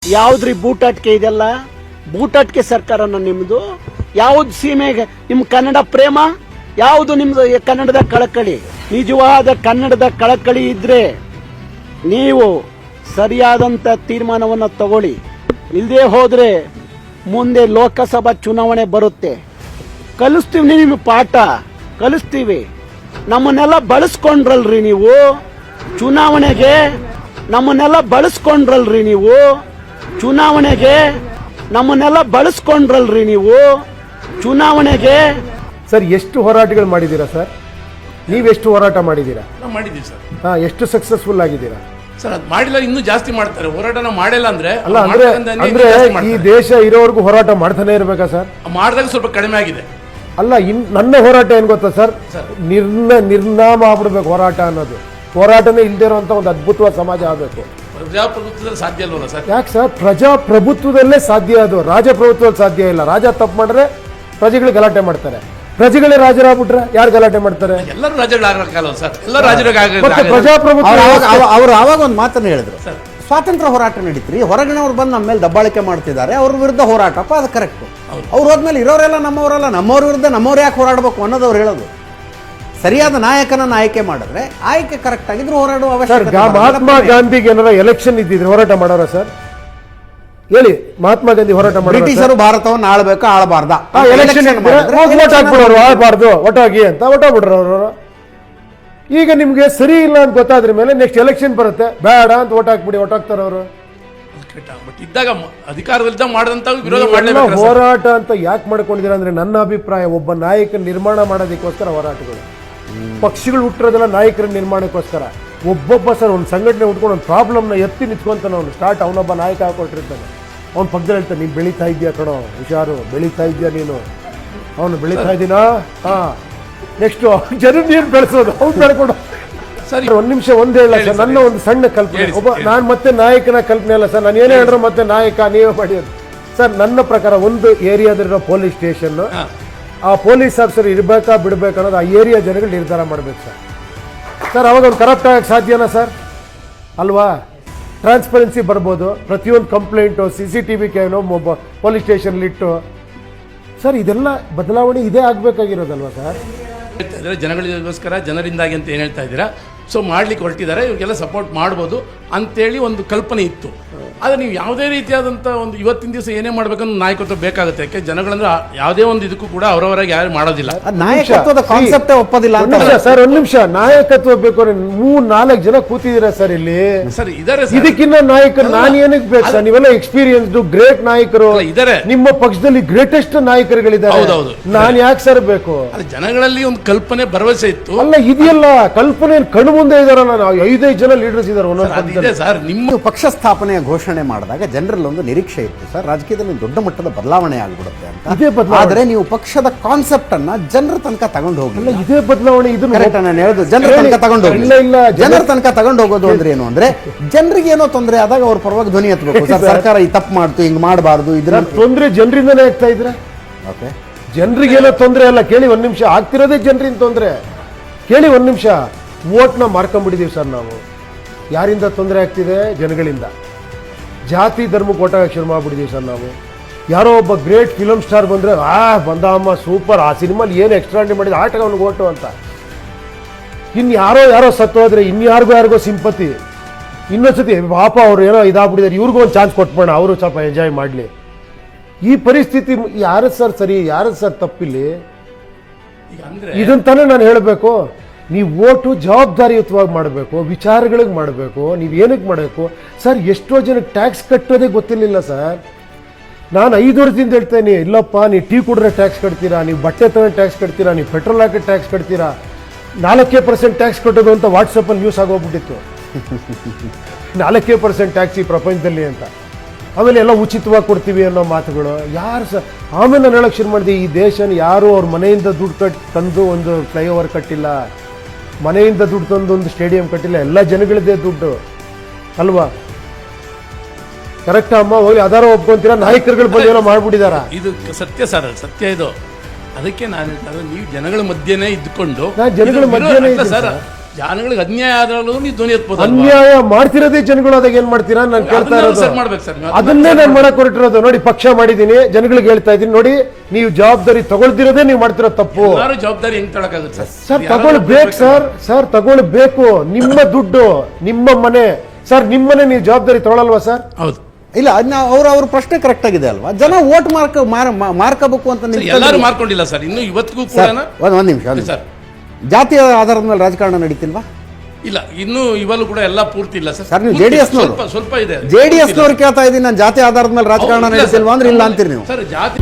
ಯಾವ್ದ್ರಿ ಬೂಟಾಟಿಕೆ ಇದೆಲ್ಲ? ಬೂಟಾಟಿಕೆ ಸರ್ಕಾರನ ನಿಮ್ದು? ಯಾವ್ದು ಸೀಮೆಗೆ ನಿಮ್ ಕನ್ನಡ ಪ್ರೇಮ? ಯಾವುದು ನಿಮ್ದು ಕನ್ನಡದ ಕಳಕಳಿ? ನಿಜವಾದ ಕನ್ನಡದ ಕಳಕಳಿ ಇದ್ರೆ ನೀವು ಸರಿಯಾದಂತ ತೀರ್ಮಾನವನ್ನ ತಗೊಳ್ಳಿ. ಇಲ್ಲದೆ ಹೋದ್ರೆ ಮುಂದೆ ಲೋಕಸಭಾ ಚುನಾವಣೆ ಬರುತ್ತೆ. ಕಲಿಸ್ತೀವಿ, ನಿಮಗೆ ಪಾಠ ಕಲಿಸ್ತೀವಿ. ನಮ್ಮನ್ನೆಲ್ಲ ಬಳಸ್ಕೊಂಡ್ರಲ್ರಿ ನೀವು ಚುನಾವಣೆಗೆ. ನಮ್ಮನ್ನೆಲ್ಲ ಬಳಸ್ಕೊಂಡ್ರಲ್ರಿ ನೀವು ಚುನಾವಣೆಗೆ. ನಮ್ಮನ್ನೆಲ್ಲ ಬಳಸ್ಕೊಂಡ್ರಲ್ರಿ ನೀವು ಚುನಾವಣೆಗೆ. ಸರ್, ಎಷ್ಟು ಹೋರಾಟಗಳು ಮಾಡಿದ್ದೀರಾ ಸರ್? ನೀವೆಷ್ಟು ಹೋರಾಟ ಮಾಡಿದ್ದೀರಾ? ನಾವು ಮಾಡಿದ್ದೀವಿ ಸರ್. ಎಷ್ಟು ಸಕ್ಸಸ್ಫುಲ್ ಆಗಿದ್ದೀರಾ ಸರ್? ಅದು ಮಾಡಿಲ್ಲ, ಇನ್ನೂ ಜಾಸ್ತಿ ಮಾಡ್ತಾರೆ. ಹೋರಾಟನ ಮಾಡಿಲ್ಲ ಅಂದ್ರೆ ಅಲ್ಲ ಅಂದ್ರೆ ಈ ದೇಶ ಇರೋವರೆಗೂ ಹೋರಾಟ ಮಾಡ್ತಾನೆ ಇರ್ಬೇಕಾ ಸರ್? ಮಾಡಿದಾಗ ಸ್ವಲ್ಪ ಕಡಿಮೆ ಆಗಿದೆ. ಅಲ್ಲ, ನನ್ನ ಹೋರಾಟ ಏನ್ ಗೊತ್ತಾ ಸರ್? ನಿರ್ನಾಮ ಆಗ್ಬಿಡ್ಬೇಕು ಹೋರಾಟ ಅನ್ನೋದು. ಹೋರಾಟನೇ ಇಲ್ದೇ ಇರುವಂತ ಒಂದು ಅದ್ಭುತವಾದ ಸಮಾಜ ಆಗಬೇಕು. ಪ್ರಜಾಪ್ರಭುತ್ವದಲ್ಲಿ ಸಾಧ್ಯ ಅಲ್ವಲ್ಲ ಸರ್? ಯಾಕೆ ಸರ್? ಪ್ರಜಾಪ್ರಭುತ್ವದಲ್ಲೇ ಸಾಧ್ಯ ಅದು, ರಾಜಪ್ರಭುತ್ವದಲ್ಲಿ ಸಾಧ್ಯ ಇಲ್ಲ. ರಾಜ ತಪ್ಪು ಮಾಡಿದ್ರೆ ಪ್ರಜೆಗಳು ಗಲಾಟೆ ಮಾಡ್ತಾರೆ. ಪ್ರಜೆಗಳೇ ರಾಜರಾಗ್ಬಿಟ್ರೆ ಯಾರು ಗಲಾಟೆ ಮಾಡ್ತಾರೆ? ಎಲ್ಲರೂ ರಾಜಗಳಾಗಲ್ಲ ಸರ್. ಎಲ್ಲ ರಾಜರಿಗೆ ಪ್ರಜಾಪ್ರಭುತ್ವ ಅವರು ಆವಾಗ ಒಂದು ಮಾತನ್ನು ಹೇಳಿದ್ರು, ಸ್ವಾತಂತ್ರ್ಯ ಹೋರಾಟ ನಡೀತ್ರಿ, ಹೊರಗಿನವ್ರು ಬಂದು ನಮ್ಮ ಮೇಲೆ ದಬ್ಬಾಳಿಕೆ ಮಾಡ್ತಿದ್ದಾರೆ, ಅವ್ರ ವಿರುದ್ಧ ಹೋರಾಟಪ್ಪ, ಅದು ಕರೆಕ್ಟ್. ಅವ್ರು ಹೋದ್ಮೇಲೆ ಇರೋರೆಲ್ಲ ನಮ್ಮವರೆಲ್ಲ, ನಮ್ಮವ್ರ ವಿರುದ್ಧ ನಮ್ಮವ್ರು ಯಾಕೆ ಹೋರಾಡಬೇಕು ಅನ್ನೋದು ಅವ್ರು ಹೇಳೋದು. ಸರಿಯಾದ ನಾಯಕನನ್ನು ಆಯ್ಕೆ ಮಾಡಿದ್ರೆ ಆಯ್ಕೆ ಕರೆಕ್ಟ್ ಆಗಿದ್ರು ಹೋರಾಡುವ ಅವಶ್ಯಕತೆ. ಮಹಾತ್ಮ ಗಾಂಧಿಗೆ ಏನಾರ ಎಲೆಕ್ಷನ್ ಇದ್ದಿದ್ರೆ ಹೋರಾಟ ಮಾಡೋರ ಸರ್? ಹೇಳಿ, ಮಹಾತ್ಮ ಗಾಂಧಿ ಹೋರಾಟ ಮಾಡಿ ಬ್ರಿಟಿಷರು ಭಾರತವನ್ನು ಆಳ್ಬೇಕಾ ಆಳಬಾರ್ದ? ಎಲೆಕ್ಷನ್ ಓಟ್ ಹಾಕ್ಬಿಡೋರು, ಆಳ್ಬಾರ್ದು ಒಟ್ಟಾಗಿ ಅಂತ ಓಟ್ ಹಾಕ್ಬಿಡ್ರ ಅವರು. ಈಗ ನಿಮ್ಗೆ ಸರಿ ಇಲ್ಲ ಅಂತ ಗೊತ್ತಾದ್ರ ಮೇಲೆ ನೆಕ್ಸ್ಟ್ ಎಲೆಕ್ಷನ್ ಬರುತ್ತೆ, ಬೇಡ ಅಂತ ಓಟ್ ಹಾಕ್ಬಿಡಿ, ಓಟ್ ಹಾಕ್ತಾರ ಅವರು. ಬಟ್ ಇದ್ದಾಗ ಅಧಿಕಾರದಲ್ಲಿದ್ದಾಗ ಮಾಡಿದಂತ ವಿರೋಧ ಮಾಡಲೇಬೇಕು. ಹೋರಾಟ ಅಂತ ಯಾಕೆ ಮಾಡ್ಕೊಂಡಿದ್ದೀರಾ ಅಂದ್ರೆ, ನನ್ನ ಅಭಿಪ್ರಾಯ, ಒಬ್ಬ ನಾಯಕ ನಿರ್ಮಾಣ ಮಾಡೋದಕ್ಕೋಸ್ಕರ ಹೋರಾಟಗಳು. ಪಕ್ಷಗಳು ಹುಟ್ಟಿರೋದೆಲ್ಲ ನಾಯಕರ ನಿರ್ಮಾಣಕ್ಕೋಸ್ಕರ. ಒಬ್ಬೊಬ್ಬ ಸರ್ ಒಂದು ಸಂಘಟನೆ ಉಟ್ಕೊಂಡು ಒಂದು ಪ್ರಾಬ್ಲಮ್ನ ಎತ್ತಿ ನಿಂತ್ಕೊಂತಾನೆ ಅವನು. ಸ್ಟಾರ್ಟ್ ಅವನೊಬ್ಬ ನಾಯಕ ಹಾಕೊಟ್ಟಿರ್ತಾನೆ. ಅವ್ನ ಪಕ್ಕದಲ್ಲಿ ಹೇಳ್ತಾನೆ, ನೀನು ಬೆಳೀತಾ ಇದೆಯಾ ಕಣೋ, ಹುಷಾರು, ಬೆಳೀತಾ ಇದೆಯಾ ನೀನು. ಅವನು ಬೆಳೀತಾ ಇದ್ದೀನಾ? ನೆಕ್ಸ್ಟ್ ಜನ ನೀರು ಬೆಳೆಸೋದು, ಅವ್ನು ಬೆಳ್ಕೊಡು. ಸರಿ, ಒಂದು ನಿಮಿಷ ಒಂದೇ ಹೇಳ ಸರ್, ನನ್ನ ಒಂದು ಸಣ್ಣ ಕಲ್ಪನೆ. ನಾನು ಮತ್ತೆ ನಾಯಕನ ಕಲ್ಪನೆ ಅಲ್ಲ ಸರ್, ನಾನು ಏನೇ ಹೇಳಿದ್ರು ಮತ್ತೆ ನಾಯಕ ನೀವೇ ಮಾಡಿ ಸರ್. ನನ್ನ ಪ್ರಕಾರ ಒಂದು ಏರಿಯಾದಲ್ಲಿರೋ ಪೊಲೀಸ್ ಸ್ಟೇಷನ್, ಆ ಪೊಲೀಸ್ ಆಫೀಸರ್ ಇರಬೇಕಾ ಬಿಡಬೇಕು ಅನ್ನೋದು ಆ ಏರಿಯಾ ಜನಗಳು ನಿರ್ಧಾರ ಮಾಡ್ಬೇಕು ಸರ್. ಸರ್, ಅವಾಗ ಅವ್ನು ಕರಪ್ಟ್ ಆಗಕ್ಕೆ ಸಾಧ್ಯನಾ ಸರ್? ಅಲ್ವಾ? ಟ್ರಾನ್ಸ್ಪರೆನ್ಸಿ ಬರ್ಬೋದು. ಪ್ರತಿಯೊಂದು complaint CCTV camera police station ಇಟ್ಟು ಸರ್, ಇದೆಲ್ಲ ಬದಲಾವಣೆ ಇದೇ ಆಗಬೇಕಾಗಿರೋದಲ್ವಾ ಸರ್? ಜನಗಳಿಗೋಸ್ಕರ, ಜನರಿಂದಾಗಿ ಅಂತ ಏನು ಹೇಳ್ತಾ ಇದ್ದೀರಾ? ಸೊ ಮಾಡ್ಲಿಕ್ಕೆ ಹೊರಟಿದ್ದಾರೆ, ಇವ್ರಿಗೆಲ್ಲ ಸಪೋರ್ಟ್ ಮಾಡ್ಬೋದು ಅಂತೇಳಿ ಒಂದು ಕಲ್ಪನೆ ಇತ್ತು. ಆದರೆ ನೀವು ಯಾವುದೇ ರೀತಿಯಾದಂಥ ಒಂದು ಇವತ್ತಿನ ದಿವಸ ಏನೇ ಮಾಡ್ಬೇಕಂದ್ರೆ ನಾಯಕತ್ವ ಬೇಕಾಗುತ್ತೆ. ಯಾಕೆ ಜನಗಳಂದ್ರೆ ಯಾವುದೇ ಒಂದು ಇದಕ್ಕೂ ಕೂಡ ಅವರವರಾಗಿ ಯಾರು ಮಾಡೋದಿಲ್ಲ. ನಾಯಕತ್ವದ ಕಾನ್ಸೆಪ್ಟೇ ಒಪ್ಪೋದಿಲ್ಲ ಅಂತ ಸರ್. ಒಂದು ನಿಮಿಷ, ನಾಯಕತ್ವ ಬೇಕು ಅಂದ್ರೆ 3-4 ಜನ ಕೂತಿದ್ದೀರಾ ಸರ್ ಇಲ್ಲಿ. ಸರ್ ಇದಾರೆ, ಇದಕ್ಕಿನ್ನ ನಾಯಕರು ನಾನು ಏನಕ್ಕೆ ಬೇಕು ಸರ್? ನೀವೆಲ್ಲ ಎಕ್ಸ್ಪೀರಿಯನ್ಸ್ಡ್ ಗ್ರೇಟ್ ನಾಯಕರು ಇದಾರೆ. ನಿಮ್ಮ ಪಕ್ಷದಲ್ಲಿ ಗ್ರೇಟೆಸ್ಟ್ ನಾಯಕರುಗಳಿದ್ದಾರೆ. ಹೌದೌದು. ನಾನು ಯಾಕೆ ಸರ್ ಬೇಕು? ಜನಗಳಲ್ಲಿ ಒಂದು ಕಲ್ಪನೆ, ಭರವಸೆ ಇತ್ತು. ಅಲ್ಲ, ಇದೆಯಲ್ಲ ಕಲ್ಪನೆ ಕಣ್ಣು ಮುಂದೆ ಇದಾರಲ್ಲ. ನಾವು 5 ಜನ ಲೀಡರ್ಸ್ ಇದ್ದಾರೆ ಒಂದೊಂದು. ಸರ್, ನಿಮ್ಮ ಪಕ್ಷ ಸ್ಥಾಪನೆಯ ಘೋಷಣೆ ಮಾಡಿದಾಗ ಜನರಲ್ಲಿ ಒಂದು ನಿರೀಕ್ಷೆ ಇತ್ತು ಸರ್, ರಾಜಕೀಯದಲ್ಲಿ ಒಂದು ದೊಡ್ಡ ಮಟ್ಟದ ಬದಲಾವಣೆ ಆಗ್ಬಿಡುತ್ತೆ ಅಂತ. ಆದ್ರೆ ನೀವು ಪಕ್ಷದ ಕಾನ್ಸೆಪ್ಟ್ ಅನ್ನ ಜನರ ತನಕ ತಗೊಂಡು ಹೋಗಿಲ್ಲ. ಇದೇ ಬದಲಾವಣೆ. ಇದನ್ನು ನಾನು ಹೇಳುದು ಜನರ ತನಕ ತಗೊಂಡು ಹೋಗಿಲ್ಲ. ಜನರ ತನಕ ತಗೊಂಡು ಹೋಗೋದು ಅಂದ್ರೆ ಏನು ಅಂದ್ರೆ, ಜನರಿಗೆ ಏನೋ ತೊಂದರೆ ಆದಾಗ ಅವ್ರ ಪರವಾಗಿ ಧ್ವನಿ ಎತ್ತಬೇಕು. ಸರ್, ಸರ್ಕಾರ ಈ ತಪ್ಪು ಮಾಡ್ತು, ಹಿಂಗ್ ಮಾಡಬಾರ್ದು. ಇದ್ರ ತೊಂದರೆ ಜನರಿಂದನೇ ಆಗ್ತಾ ಇದ್ರ. ಓಕೆ, ಜನರಿಗೆ ಏನೋ ತೊಂದರೆ ಅಲ್ಲ. ಕೇಳಿ ಒಂದ್ ನಿಮಿಷ, ಆಗ್ತಿರೋದೇ ಜನರಿಂದ ತೊಂದರೆ. ಕೇಳಿ ಒಂದ್ ನಿಮಿಷ. ವೋಟ್ನ ಮಾರ್ಕೊಂಡ್ಬಿಟ್ಟಿದೀವಿ ಸರ್ ನಾವು. ಯಾರಿಂದ ತೊಂದರೆ ಆಗ್ತಿದೆ? ಜನಗಳಿಂದ. ಜಾತಿ ಧರ್ಮಕ್ಕೆ ಓಟ್ ಆಗಕ್ಕೆ ಶುರು ಮಾಡ್ಬಿಟ್ಟಿದೀವಿ ಸರ್ ನಾವು. ಯಾರೋ ಒಬ್ಬ ಗ್ರೇಟ್ ಫಿಲಮ್ ಸ್ಟಾರ್ ಬಂದ್ರೆ, ಬಂದಮ್ಮ ಸೂಪರ್, ಆ ಸಿನಿಮಾಲಿ ಏನು ಎಕ್ಸ್ಟ್ರಾಂಡಿ ಮಾಡಿದ, ಆಟಕ್ಕೆ ಅವ್ನಿಗೆ ಓಟು ಅಂತ. ಯಾರೋ ಸತ್ತೋದ್ರೆ ಯಾರಿಗೋ ಸಿಂಪತಿ. ಇನ್ನೊಂದ್ಸತಿ ಪಾಪ ಅವ್ರು ಏನೋ ಇದಾಗ್ಬಿಟ್ಟಿದ್ದಾರೆ, ಇವ್ರಿಗೂ ಒಂದು ಚಾನ್ಸ್ ಕೊಟ್ಬೋಣ, ಅವರು ಸ್ವಲ್ಪ ಎಂಜಾಯ್ ಮಾಡಲಿ. ಈ ಪರಿಸ್ಥಿತಿ ಯಾರದ್ದು ಸರ್ ಸರಿ, ಯಾರದ್ದು ಸರ್ ತಪ್ಪಿಲ್ಲಿ? ಇದನ್ನ ತಾನೇ ನಾನು ಹೇಳಬೇಕು. ನೀವು ಓಟು ಜವಾಬ್ದಾರಿಯುತವಾಗಿ ಮಾಡಬೇಕು, ವಿಚಾರಗಳಿಗೆ ಮಾಡಬೇಕು. ನೀವು ಏನಕ್ಕೆ ಮಾಡಬೇಕು ಸರ್? ಎಷ್ಟೋ ಜನಕ್ಕೆ ಟ್ಯಾಕ್ಸ್ ಕಟ್ಟೋದೇ ಗೊತ್ತಿರಲಿಲ್ಲ ಸರ್. ನಾನು 5 ವರ್ಷದಿಂದ ಹೇಳ್ತೇನೆ, ಇಲ್ಲಪ್ಪ ನೀವು ಟೀ ಕುಡಿದ್ರೆ ಟ್ಯಾಕ್ಸ್ ಕಟ್ತೀರಾ, ನೀವು ಬಟ್ಟೆ ತಗೊಂಡು ಟ್ಯಾಕ್ಸ್ ಕಟ್ತೀರಾ, ನೀವು ಪೆಟ್ರೋಲ್ ಹಾಕಿ ಟ್ಯಾಕ್ಸ್ ಕಟ್ತೀರಾ. 4% ಟ್ಯಾಕ್ಸ್ ಕಟ್ಟೋದು ಅಂತ ವಾಟ್ಸಪ್ಪಲ್ಲಿ ನ್ಯೂಸ್ ಆಗೋಗ್ಬಿಟ್ಟಿತ್ತು. 4% ಟ್ಯಾಕ್ಸ್ ಈ ಪ್ರಪಂಚದಲ್ಲಿ ಅಂತ. ಆಮೇಲೆ ಎಲ್ಲ ಉಚಿತವಾಗಿ ಕೊಡ್ತೀವಿ ಅನ್ನೋ ಮಾತುಗಳು. ಯಾರು ಸರ್? ಆಮೇಲೆ ನಾನು ಹೇಳಕ್ಕೆ ಶುರು ಮಾಡಿದೆ, ಈ ದೇಶನ ಯಾರು ಅವ್ರ ಮನೆಯಿಂದ ದುಡ್ಡು ತಂದು ಒಂದು ಫ್ಲೈಓವರ್ ಕಟ್ಟಿಲ್ಲ, ಮನೆಯಿಂದ ದುಡ್ಡು ತಂದು ಒಂದು ಸ್ಟೇಡಿಯಂ ಕಟ್ಟಿಲ್ಲ. ಎಲ್ಲ ಜನಗಳದ್ದೇ ದುಡ್ಡು ಅಲ್ವಾ? ಕರೆಕ್ಟ್ ಅಮ್ಮ? ಹೋಗಿ ಅದಾರ ಒಪ್ಕೊಂತೀರಾ? ನಾಯಕರುಗಳು ಬಂದು ಏನೋ ಮಾಡ್ಬಿಟ್ಟಿದಾರ. ಇದು ಸತ್ಯ ಸರ್, ಸತ್ಯ ಇದು. ಅದಕ್ಕೆ ನಾನು ಹೇಳ್ತಾರೆ, ನೀವು ಜನಗಳ ಮಧ್ಯೆನೇ ಇದ್ದುಕೊಂಡು ಜನಗಳ ಮಧ್ಯೆನೇ ಸರ್ ಜನಗಳಿಗೆ ಅನ್ಯಾಯ ಆದ್ರೂ ನೀವು ಧ್ವನಿ ಎತ್ಬೋದು ಅನ್ಯಾಯ ಮಾಡ್ತಿರೋದೇ ಜನಗಳು ಅದಾಗ ಏನ್ ಮಾಡ್ತೀರಾ ನಾನು ಕೇಳ್ತಾ ಇರೋದು ಸರ್ ಮಾಡ್ಬೇಕು ಸರ್ ಅದನ್ನೇ ನಾನು ಮಾಡಕ್ ಹೊರಟಿರೋದು. ನೋಡಿ, ಪಕ್ಷ ಮಾಡಿದೀನಿ, ಜನಗಳಿಗೆ ಹೇಳ್ತಾ ಇದೀನಿ, ನೋಡಿ ನೀವು ಜವಾಬ್ದಾರಿ ತಗೊಳ್ದಿರೋದೇ ನೀವು ಮಾಡ್ತಿರೋ ತಪ್ಪು. ಯಾರು ಜವಾಬ್ದಾರಿ ಹೆಂಗ್ ತಗೊಳಕಾಗುತ್ತೆ ಸರ್ ತಗೊಳ್ಬೇಕು ಸರ್ ತಗೊಳ್ಬೇಕು. ನಿಮ್ಮ ದುಡ್ಡು, ನಿಮ್ಮ ಮನೆ ಸರ್, ನಿಮ್ಮನೆ ನೀವು ಜವಾಬ್ದಾರಿ ತಗೊಳಲ್ವಾ ಸರ್? ಹೌದು. ಇಲ್ಲ ಅದನ್ನ ಅವ್ರ ಪ್ರಶ್ನೆ ಕರೆಕ್ಟ್ ಆಗಿದೆ ಅಲ್ವಾ? ಜನ ವೋಟ್ ಮಾರ್ಕಬೇಕು ಅಂತ ಎಲ್ಲರೂ ಮಾರ್ಕೊಂಡಿಲ್ಲ ಸರ್, ಇನ್ನು ಇವತ್ತಿಗೂ ಕೂಡ ಒಂದ್ ನಿಮಿಷ ಸರ್, ಜಾತಿಯ ಆಧಾರದ ಮೇಲೆ ರಾಜಕಾರಣ ನಡೀತಿಲ್ವಾ? ಇಲ್ಲ, ಇನ್ನು ಇವಲ್ಲೂ ಕೂಡ ಎಲ್ಲ ಪೂರ್ತಿ ಇಲ್ಲ ಸರ್. ಸರ್, ನೀವು JDS ನವರು ಸ್ವಲ್ಪ ಇದೆ. JDS ನವ್ರು ಕೇಳ್ತಾ ಇದ್ದೀನಿ, ನಾನು ಜಾತಿ ಆಧಾರದ ಮೇಲೆ ರಾಜಕಾರಣ ನಡೀತಿಲ್ವಾ ಅಂದ್ರೆ ಇಲ್ಲ ಅಂತೀರಿ ನೀವು. ಸರ್ ಜಾತಿ